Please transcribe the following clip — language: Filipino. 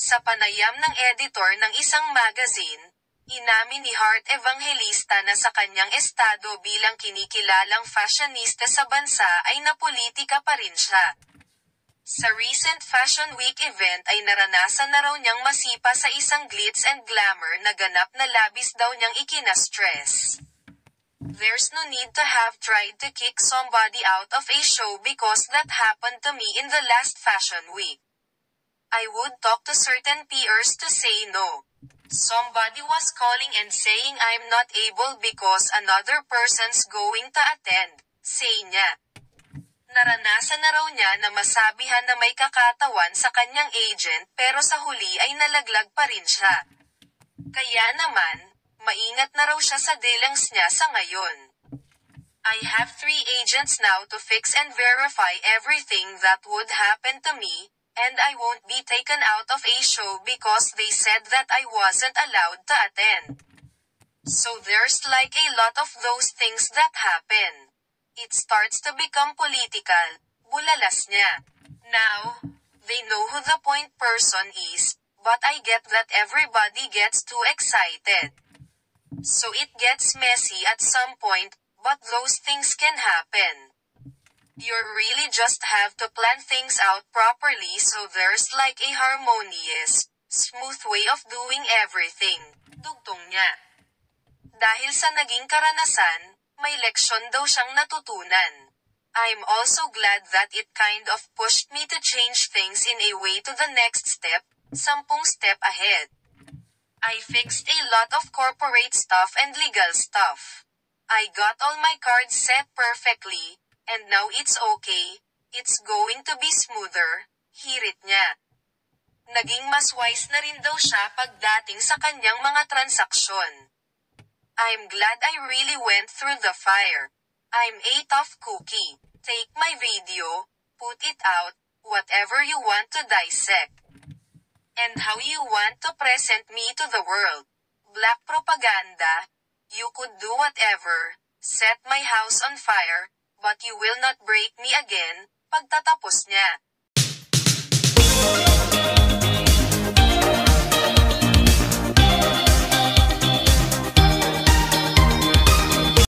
Sa panayam ng editor ng isang magazine, inamin ni Hart Evangelista na sa kanyang estado bilang kinikilalang fashionista sa bansa ay napolitika pa rin siya. Sa recent Fashion Week event ay naranasan na raw niyang masipa sa isang glitz and glamour na ganap na labis daw niyang ikina-stress. There's no need to have tried to kick somebody out of a show because that happened to me in the last Fashion Week. I would talk to certain peers to say no. Somebody was calling and saying I'm not able because another person's going to attend, say niya. Naranasan na raw niya na masabihan na may kakatawan sa kanyang agent pero sa huli ay nalaglag pa rin siya. Kaya naman, maingat na raw siya sa dealings niya sa ngayon. I have 3 agents now to fix and verify everything that would happen to me, and I won't be taken out of a show because they said that I wasn't allowed to attend. So there's like a lot of those things that happen. It starts to become political, bulalas niya. Now, they know who the point person is, but I get that everybody gets too excited. So it gets messy at some point, but those things can happen. You really just have to plan things out properly so there's like a harmonious, smooth way of doing everything, dugtong niya. Dahil sa naging karanasan, may leksyon daw siyang natutunan. I'm also glad that it kind of pushed me to change things in a way to the next step, 10 step ahead. I fixed a lot of corporate stuff and legal stuff. I got all my cards set perfectly, and now it's okay, it's going to be smoother, hirit niya. Naging mas wise na rin daw siya pagdating sa kanyang mga transaksyon. I'm glad I really went through the fire. I'm a tough cookie. Take my video, put it out, whatever you want to dissect. And how you want to present me to the world. Black propaganda. You could do whatever, set my house on fire, but you will not break me again, pagtatapos niya.